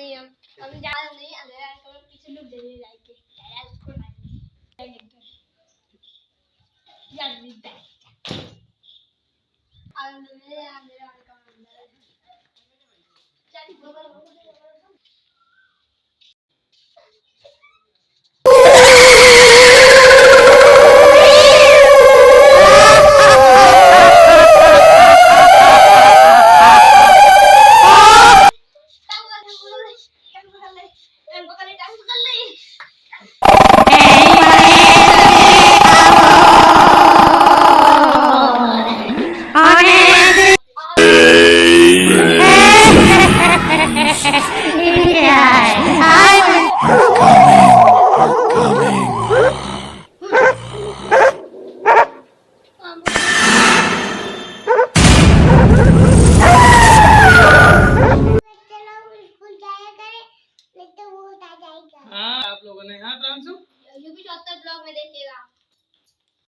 नहीं हम ज्यादा नहीं अंधेरा तो पीछे लोग जल्दी जाएंगे यार उसको यार मिलता है अंधेरा का अंदर चल हाँ आप लोगों ने हाँ प्रांशु ये भी 74 ब्लॉग में देखिएगा।